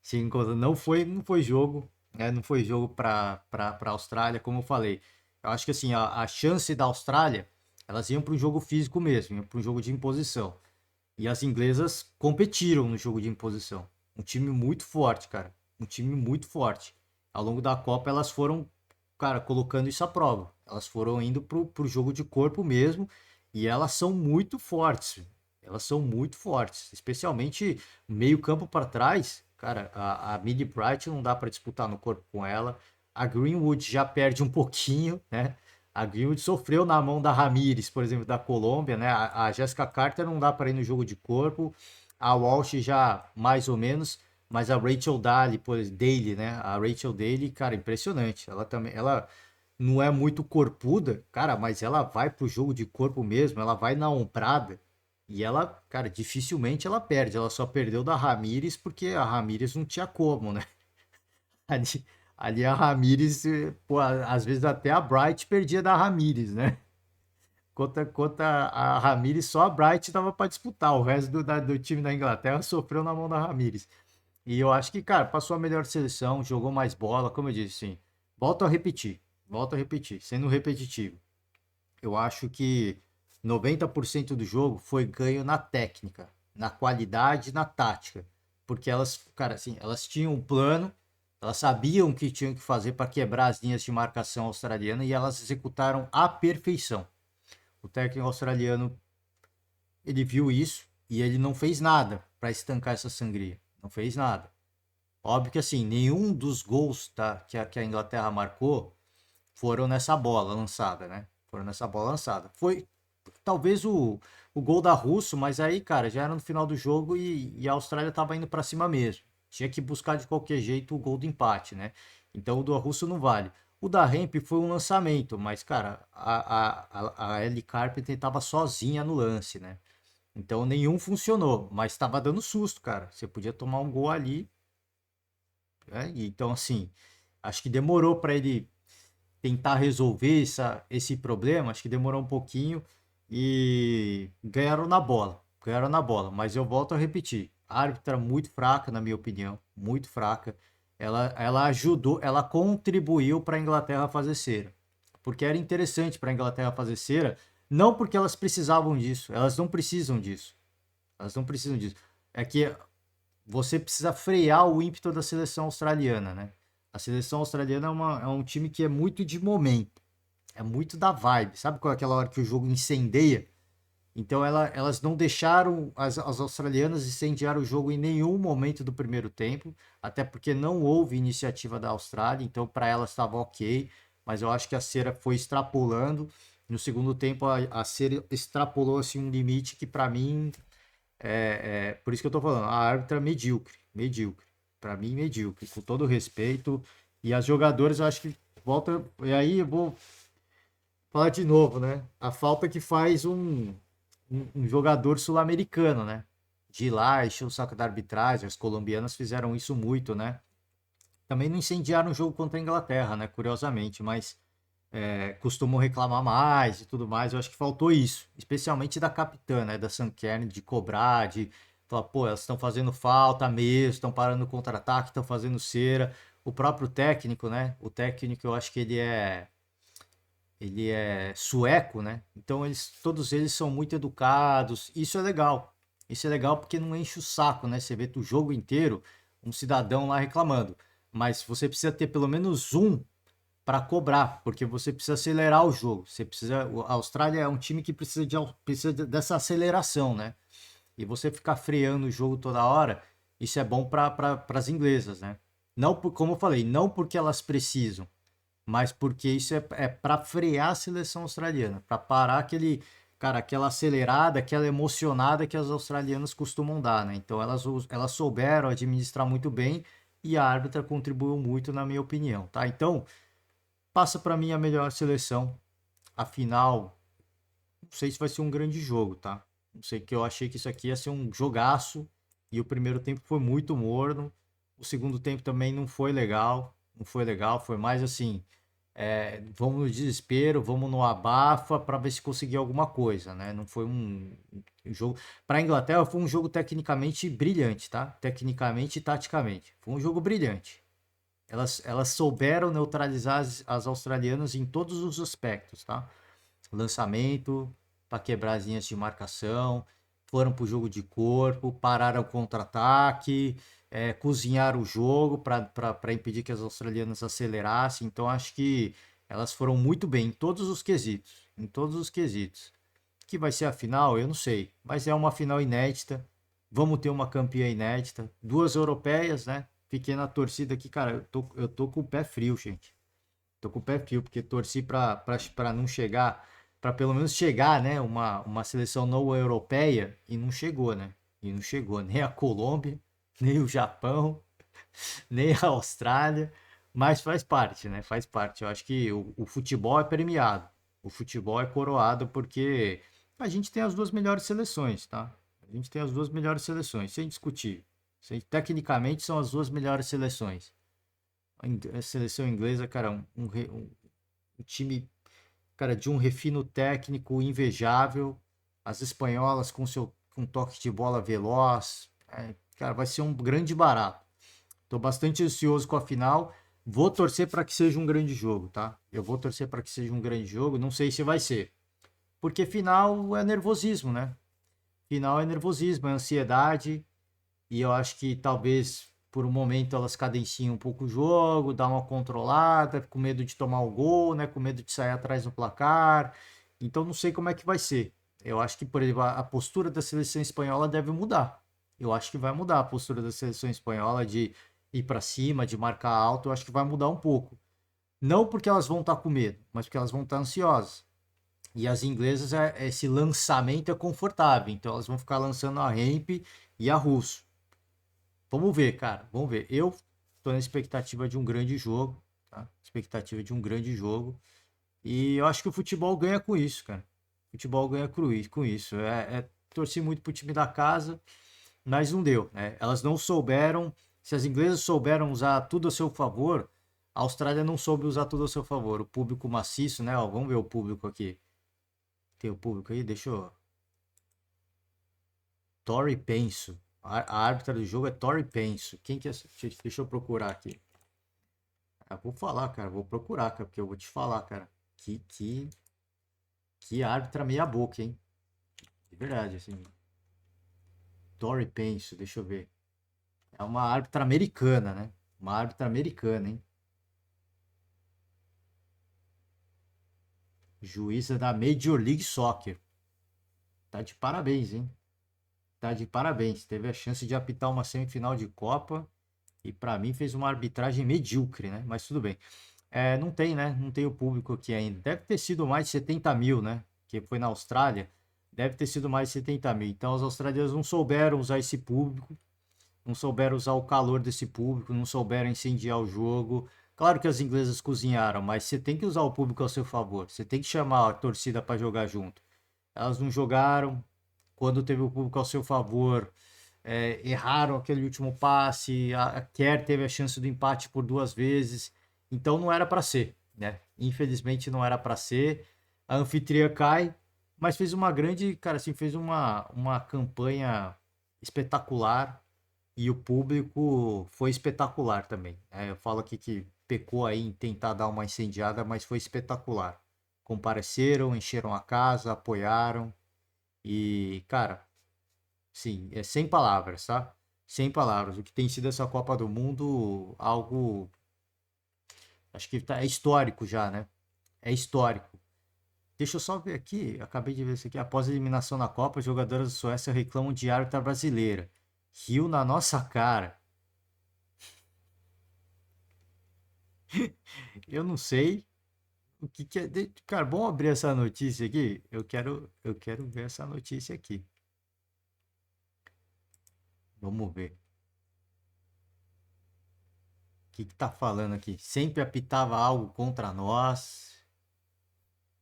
Chega a encostar. Não foi jogo, né? Não foi jogo pra Austrália, como eu falei. Eu acho que assim, a chance da Austrália, elas iam para um jogo físico mesmo, iam para um jogo de imposição. E as inglesas competiram no jogo de imposição. Um time muito forte, cara. Um time muito forte. Ao longo da Copa, elas foram, cara, colocando isso à prova. Elas foram indo pro jogo de corpo mesmo. E elas são muito fortes. Elas são muito fortes. Especialmente meio campo para trás. Cara, a Millie Bright não dá para disputar no corpo com ela. A Greenwood já perde um pouquinho, né? A Greenwood sofreu na mão da Ramires, por exemplo, da Colômbia, né? A Jessica Carter não dá para ir no jogo de corpo. A Walsh já mais ou menos, mas a Rachel Daly, né? A Rachel Daly, cara, impressionante. Ela também, ela não é muito corpuda, cara, mas ela vai pro jogo de corpo mesmo, ela vai na ombrada e ela, cara, dificilmente ela perde. Ela só perdeu da Ramires porque a Ramires não tinha como, né? Ali, ali a Ramires, pô, às vezes até a Bright perdia da Ramires, né? Contra a Ramires, só a Bright dava para disputar. O resto do time da Inglaterra sofreu na mão da Ramires. E eu acho que, cara, passou a melhor seleção, jogou mais bola, como eu disse, sim. Volto a repetir, sendo repetitivo. Eu acho que 90% do jogo foi ganho na técnica, na qualidade, na tática. Porque elas, cara, assim, elas tinham um plano, elas sabiam o que tinham que fazer para quebrar as linhas de marcação australiana e elas executaram à perfeição. O técnico australiano, ele viu isso e ele não fez nada para estancar essa sangria. Não fez nada. Óbvio que assim, nenhum dos gols que a Inglaterra marcou foram nessa bola lançada, né? Foram nessa bola lançada. Foi talvez o gol da Russo, mas aí, cara, já era no final do jogo e a Austrália tava indo para cima mesmo. Tinha que buscar de qualquer jeito o gol do empate, né? Então o do Russo não vale. O da Hemp foi um lançamento, mas, cara, a Ellie Carpenter tava sozinha no lance, né? Então nenhum funcionou, mas estava dando susto, cara. Você podia tomar um gol ali, né? Então, assim, acho que demorou para ele tentar resolver esse problema, acho que demorou um pouquinho e ganharam na bola. Ganharam na bola, mas eu volto a repetir. A árbitra muito fraca, na minha opinião, muito fraca. Ela ajudou, ela contribuiu para a Inglaterra fazer cera. Porque era interessante para a Inglaterra fazer cera, não porque elas precisavam disso, elas não precisam disso. Elas não precisam disso. É que você precisa frear o ímpeto da seleção australiana, né? A seleção australiana é um time que é muito de momento, é muito da vibe. Sabe qual é aquela hora que o jogo incendeia? Então elas não deixaram as australianas incendiar o jogo em nenhum momento do primeiro tempo, até porque não houve iniciativa da Austrália, então para elas estava ok, mas eu acho que a cera foi extrapolando. No segundo tempo a cera extrapolou assim, um limite que para mim por isso que eu tô falando, a árbitra medíocre, medíocre. Para mim, medíocre, com todo respeito. E as jogadoras, eu acho que volta. E aí eu vou falar de novo, né? A falta que faz um jogador sul-americano, né? De ir lá, encher o saco da arbitragem. As colombianas fizeram isso muito, né? Também não incendiaram o jogo contra a Inglaterra, né? Curiosamente, mas costumam reclamar mais e tudo mais. Eu acho que faltou isso, especialmente da capitã, né, da Sam Kerr, de cobrar, de falar, pô, elas estão fazendo falta mesmo, estão parando o contra-ataque, estão fazendo cera. O próprio técnico, né? O técnico, eu acho que ele é sueco, né? Então todos eles são muito educados. Isso é legal. Isso é legal porque não enche o saco, né? Você vê o jogo inteiro um cidadão lá reclamando. Mas você precisa ter pelo menos um para cobrar, porque você precisa acelerar o jogo. Você precisa, a Austrália é um time que precisa dessa aceleração, né? E você ficar freando o jogo toda hora, isso é bom para as inglesas, né? Não, como eu falei, não porque elas precisam, mas porque isso é para frear a seleção australiana, para parar aquele, cara, aquela acelerada, aquela emocionada que as australianas costumam dar, né? Então elas souberam administrar muito bem e a árbitra contribuiu muito, na minha opinião, tá? Então, passa para mim a melhor seleção. Afinal, não sei se vai ser um grande jogo, tá? Não sei que eu achei que isso aqui ia ser um jogaço e o primeiro tempo foi muito morno. O segundo tempo também não foi legal, não foi legal, foi mais assim, vamos no desespero, vamos no abafa para ver se conseguir alguma coisa, né? Não foi um jogo. Para a Inglaterra foi um jogo tecnicamente brilhante, tá? Tecnicamente e taticamente. Foi um jogo brilhante. Elas souberam neutralizar as australianas em todos os aspectos, tá? Lançamento, para quebrar as linhas de marcação, foram para o jogo de corpo, pararam o contra-ataque, cozinharam o jogo para impedir que as australianas acelerassem. Então acho que elas foram muito bem em todos os quesitos, em todos os quesitos. Que vai ser a final, eu não sei, mas é uma final inédita. Vamos ter uma campeã inédita, duas europeias, né? Fiquei na torcida aqui, cara. Eu tô com o pé frio, gente. Tô com o pé frio, porque torci para não chegar, para pelo menos chegar, né? Uma seleção não europeia e não chegou, né? E não chegou nem a Colômbia, nem o Japão, nem a Austrália, mas faz parte, né? Faz parte. Eu acho que o futebol é premiado, o futebol é coroado porque a gente tem as duas melhores seleções, tá? A gente tem as duas melhores seleções, sem discutir. Tecnicamente são as duas melhores seleções. A seleção inglesa, cara, um time, cara, de um refino técnico invejável. As espanholas com seu com toque de bola veloz. Cara, vai ser um grande barato. Tô bastante ansioso com a final. Vou torcer para que seja um grande jogo, tá? Eu vou torcer para que seja um grande jogo. Não sei se vai ser. Porque final é nervosismo, né? Final é nervosismo, é ansiedade. E eu acho que talvez por um momento elas cadenciem um pouco o jogo, dá uma controlada, com medo de tomar o gol, né? Com medo de sair atrás no placar. Então não sei como é que vai ser. Eu acho que, por exemplo, a postura da seleção espanhola deve mudar. Eu acho que vai mudar a postura da seleção espanhola de ir para cima, de marcar alto. Eu acho que vai mudar um pouco. Não porque elas vão estar com medo, mas porque elas vão estar ansiosas. E as inglesas, esse lançamento é confortável. Então elas vão ficar lançando a ramp e a russo. Vamos ver, cara. Vamos ver. Eu tô na expectativa de um grande jogo, tá? Expectativa de um grande jogo. E eu acho que o futebol ganha com isso, cara. O futebol ganha com isso. Torci muito pro time da casa, mas não deu, né? Elas não souberam. Se as inglesas souberam usar tudo a seu favor, a Austrália não soube usar tudo a seu favor. O público maciço, né? Ó, vamos ver o público aqui. Tem o público aí? Deixa eu. Tori Penso. A árbitra do jogo é Tori Penso. Quem que é? Deixa eu procurar aqui. Vou falar, cara. Vou procurar, cara, porque eu vou te falar, cara. Que árbitra meia boca, hein? De verdade, assim. Tori Penso, deixa eu ver. É uma árbitra americana, né? Uma árbitra americana, hein? Juíza da Major League Soccer. Tá de parabéns, hein? Tá de parabéns. Teve a chance de apitar uma semifinal de Copa e pra mim fez uma arbitragem medíocre, né? Mas tudo bem. Não tem, né? Não tem o público aqui ainda. Deve ter sido mais de 70 mil, né? Que foi na Austrália. Deve ter sido mais de 70 mil. Então, os australianos não souberam usar esse público, não souberam usar o calor desse público, não souberam incendiar o jogo. Claro que as inglesas cozinharam, mas você tem que usar o público ao seu favor. Você tem que chamar a torcida para jogar junto. Elas não jogaram. Quando teve o público ao seu favor, erraram aquele último passe. A Kerr teve a chance do empate por duas vezes. Então não era para ser, né? Infelizmente não era para ser. A anfitriã cai, mas fez uma grande, cara, assim, fez uma campanha espetacular e o público foi espetacular também. Eu falo aqui que pecou aí em tentar dar uma incendiada, mas foi espetacular. Compareceram, encheram a casa, apoiaram e, cara, sim, é sem palavras, tá? Sem palavras. O que tem sido essa Copa do Mundo, algo, acho que é histórico já, né? É histórico. Deixa eu só ver aqui, acabei de ver isso aqui. Após a eliminação na Copa, as jogadoras da Suécia reclamam de árbitra brasileira. Riu na nossa cara. Eu não sei o que que é. Cara, vamos abrir essa notícia aqui. Eu quero ver essa notícia aqui. Vamos ver. O que que tá falando aqui? Sempre apitava algo contra nós.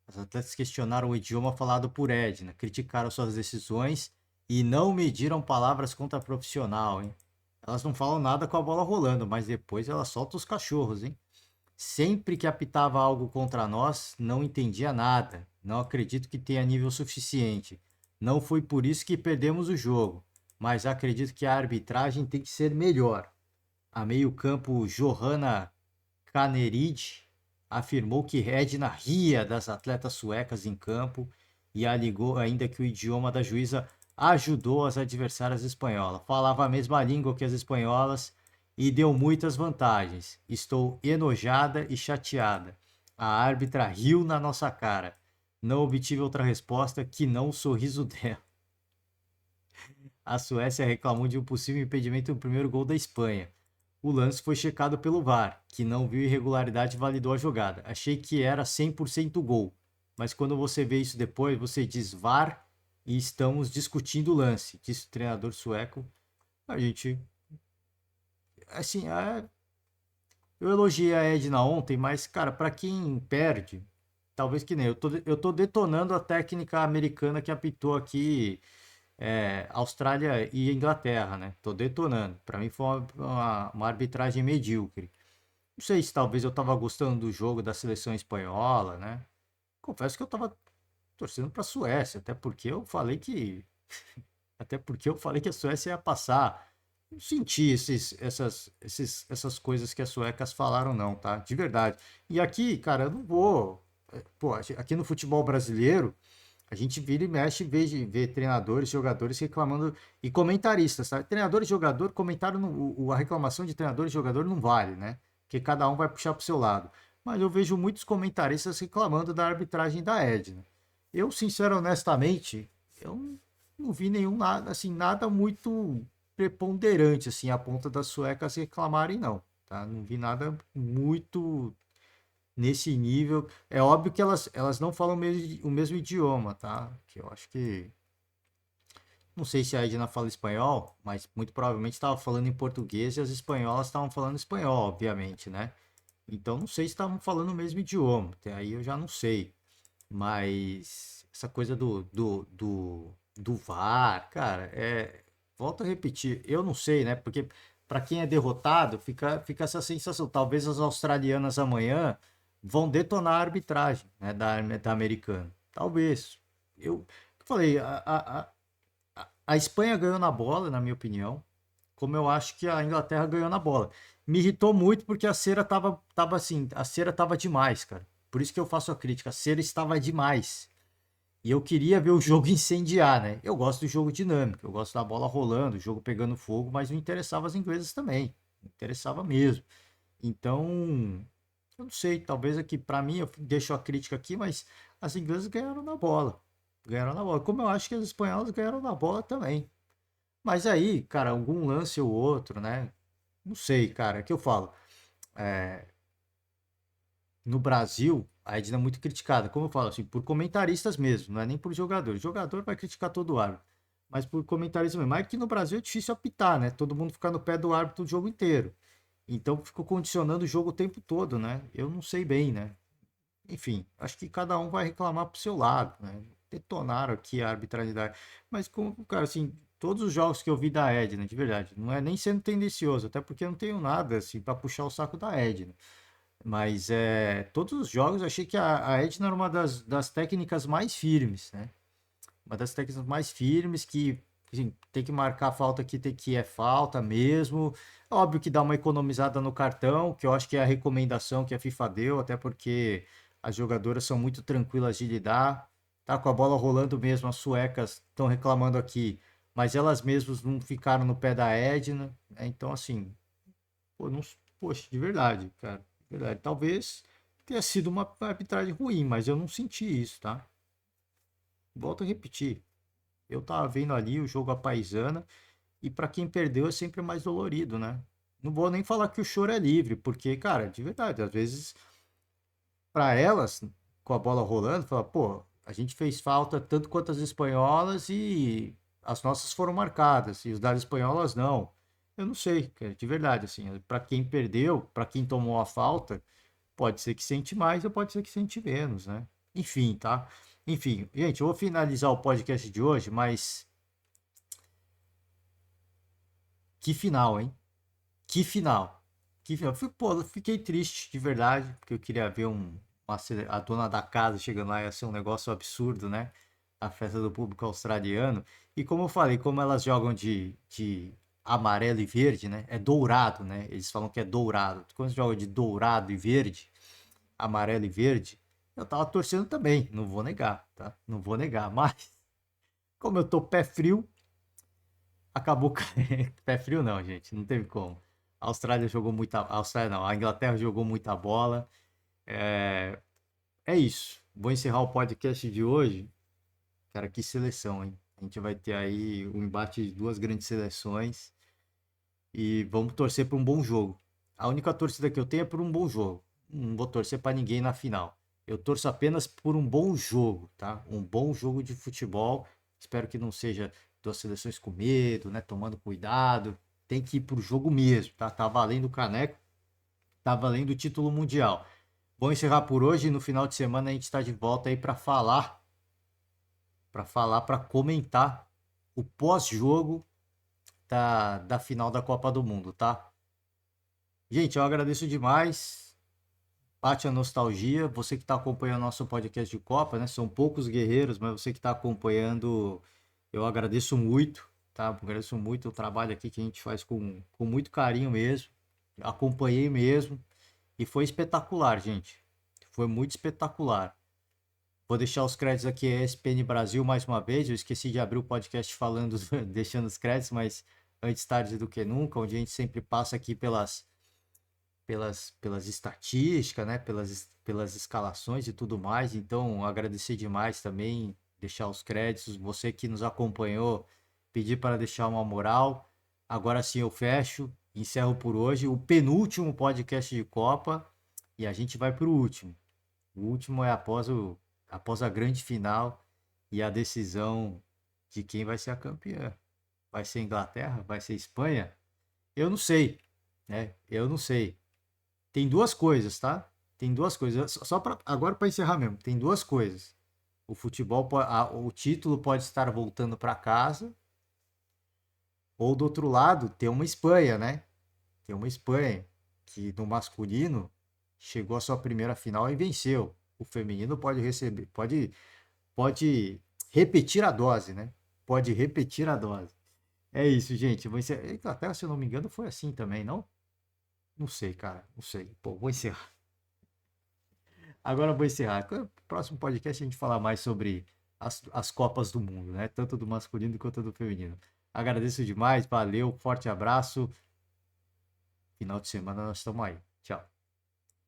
Os atletas questionaram o idioma falado por Edna, criticaram suas decisões e não mediram palavras contra a profissional, hein? Elas não falam nada com a bola rolando, mas depois elas soltam os cachorros, hein? Sempre que apitava algo contra nós, não entendia nada. Não acredito que tenha nível suficiente. Não foi por isso que perdemos o jogo, mas acredito que a arbitragem tem que ser melhor. A meio-campo, Johanna Kaneryd afirmou que Edna ria das atletas suecas em campo e alegou ainda que o idioma da juíza ajudou as adversárias espanholas. Falava a mesma língua que as espanholas e deu muitas vantagens. Estou enojada e chateada. A árbitra riu na nossa cara. Não obtive outra resposta que não o sorriso dela. A Suécia reclamou de um possível impedimento no primeiro gol da Espanha. O lance foi checado pelo VAR, que não viu irregularidade e validou a jogada. Achei que era 100% gol, mas quando você vê isso depois, você diz VAR e estamos discutindo o lance, disse o treinador sueco. A gente, assim, eu elogiei a Edna ontem, mas, cara, para quem perde, talvez que nem eu tô detonando a técnica americana que apitou aqui Austrália e Inglaterra, né? Tô detonando. Para mim foi uma arbitragem medíocre. Não sei se talvez eu tava gostando do jogo da seleção espanhola, né? Confesso que eu tava torcendo para a Suécia, até porque eu falei que a Suécia ia passar. Não senti essas coisas que as suecas falaram, não, tá? De verdade. E aqui, cara, eu não vou. Pô, aqui no futebol brasileiro, a gente vira e mexe e vê treinadores, jogadores reclamando e comentaristas, tá? Treinador e jogador, comentário, a reclamação de treinador e jogador não vale, né? Porque cada um vai puxar pro seu lado. Mas eu vejo muitos comentaristas reclamando da arbitragem da Edna. Eu, sincero, honestamente, eu não vi nenhum nada, assim, nada muito preponderante, assim, a ponta das suecas reclamarem, não, tá? Não vi nada muito nesse nível. É óbvio que elas não falam o mesmo idioma, tá? Que eu acho que. Não sei se a Edna fala espanhol, mas muito provavelmente estava falando em português e as espanholas estavam falando espanhol, obviamente, né? Então não sei se estavam falando o mesmo idioma, até aí eu já não sei. Mas essa coisa do VAR, cara, volto a repetir, eu não sei, né? Porque para quem é derrotado, fica essa sensação. Talvez as australianas amanhã vão detonar a arbitragem, né, da americana. Talvez. Eu falei, a Espanha ganhou na bola, na minha opinião, como eu acho que a Inglaterra ganhou na bola. Me irritou muito porque a cera tava assim, a cera tava demais, cara. Por isso que eu faço a crítica, a cera estava demais. E eu queria ver o jogo incendiar, né? Eu gosto do jogo dinâmico, eu gosto da bola rolando, o jogo pegando fogo, mas não interessava as inglesas também. Não interessava mesmo. Então, eu não sei, talvez aqui para mim eu deixo a crítica aqui, mas as inglesas ganharam na bola. Ganharam na bola. Como eu acho que as espanholas ganharam na bola também. Mas aí, cara, algum lance ou outro, né? Não sei, cara, é que eu falo. No Brasil, a Edna é muito criticada, como eu falo, assim, por comentaristas mesmo, não é nem por jogador. O jogador vai criticar todo o árbitro, mas por comentaristas mesmo. Mas aqui no Brasil é difícil apitar, né? Todo mundo fica no pé do árbitro o jogo inteiro. Então ficou condicionando o jogo o tempo todo, né? Eu não sei bem, né? Enfim, acho que cada um vai reclamar pro seu lado, né? Detonaram aqui a arbitrariedade. Mas, como, cara, assim, todos os jogos que eu vi da Edna, de verdade, não é nem sendo tendencioso, até porque eu não tenho nada, assim, pra puxar o saco da Edna. Mas todos os jogos eu achei que a Edna era uma das técnicas mais firmes, né? Uma das técnicas mais firmes que assim, tem que marcar a falta que tem que é falta mesmo. Óbvio que dá uma economizada no cartão, que eu acho que é a recomendação que a FIFA deu, até porque as jogadoras são muito tranquilas de lidar. Tá com a bola rolando mesmo, as suecas estão reclamando aqui, mas elas mesmas não ficaram no pé da Edna, né? Então, assim, pô, não, poxa, de verdade, cara, de verdade. Talvez tenha sido uma arbitragem ruim, mas eu não senti isso, tá? Volto a repetir. Eu tava vendo ali o jogo à paisana e para quem perdeu é sempre mais dolorido, né? não vou nem falar que o choro é livre, porque, cara, de verdade, às vezes, para elas, com a bola rolando, fala, pô, a gente fez falta tanto quanto as espanholas e as nossas foram marcadas, e os das espanholas não. Eu não sei, cara, de verdade, assim, para quem perdeu, para quem tomou a falta, pode ser que sente mais ou pode ser que sente menos, né? Enfim, tá? Enfim, gente, eu vou finalizar o podcast de hoje, mas que final, hein? Que final. Que final. Pô, eu fiquei triste, de verdade, porque eu queria ver a dona da casa chegando lá, ia ser um negócio absurdo, né? A festa do público australiano. E como eu falei, como elas jogam de amarelo e verde, né? É dourado, né? Eles falam que é dourado. Quando joga de dourado e verde, amarelo e verde, eu tava torcendo também, não vou negar, tá? Não vou negar, mas como eu tô pé frio, acabou caindo. Pé frio não, gente, não teve como. A Austrália jogou muita. A Austrália não, a Inglaterra jogou muita bola. É, é isso. Vou encerrar o podcast de hoje. Cara, que seleção, hein? A gente vai ter aí um embate de duas grandes seleções e vamos torcer por um bom jogo. A única torcida que eu tenho é por um bom jogo. Não vou torcer para ninguém na final. Eu torço apenas por um bom jogo, tá? Um bom jogo de futebol. Espero que não seja duas seleções com medo, né? Tomando cuidado. Tem que ir pro jogo mesmo, tá? Tá valendo o caneco, tá valendo o título mundial. Vou encerrar por hoje e no final de semana a gente está de volta aí para comentar o pós-jogo da final da Copa do Mundo, tá? Gente, eu agradeço demais. Bate a nostalgia. Você que está acompanhando nosso podcast de Copa, né? São poucos guerreiros, mas você que está acompanhando, eu agradeço muito, tá? Agradeço muito o trabalho aqui que a gente faz com muito carinho mesmo. Acompanhei mesmo e foi espetacular, gente. Foi muito espetacular. Vou deixar os créditos aqui a ESPN Brasil mais uma vez. Eu esqueci de abrir o podcast falando, deixando os créditos, mas antes tarde do que nunca, onde a gente sempre passa aqui pelas estatísticas, né? Pelas escalações e tudo mais. Então, agradecer demais também, deixar os créditos. Você que nos acompanhou, pedir para deixar uma moral. Agora sim eu fecho, encerro por hoje o penúltimo podcast de Copa e a gente vai para o último. O último é após a grande final e a decisão de quem vai ser a campeã. Vai ser Inglaterra? Vai ser Espanha? Eu não sei, né? Eu não sei. Tem duas coisas, tá? Tem duas coisas. Só para agora para encerrar mesmo. Tem duas coisas. O futebol, o título pode estar voltando para casa, ou do outro lado tem uma Espanha, né? Tem uma Espanha que no masculino chegou à sua primeira final e venceu. O feminino pode receber, pode repetir a dose, né? Pode repetir a dose. É isso, gente. Vou encerrar. Inglaterra, se eu não me engano, foi assim também, não? Não sei, cara. Não sei. Pô, vou encerrar. Agora eu vou encerrar. No próximo podcast a gente fala mais sobre as Copas do Mundo, né? Tanto do masculino quanto do feminino. Agradeço demais, valeu, forte abraço. Final de semana nós estamos aí. Tchau.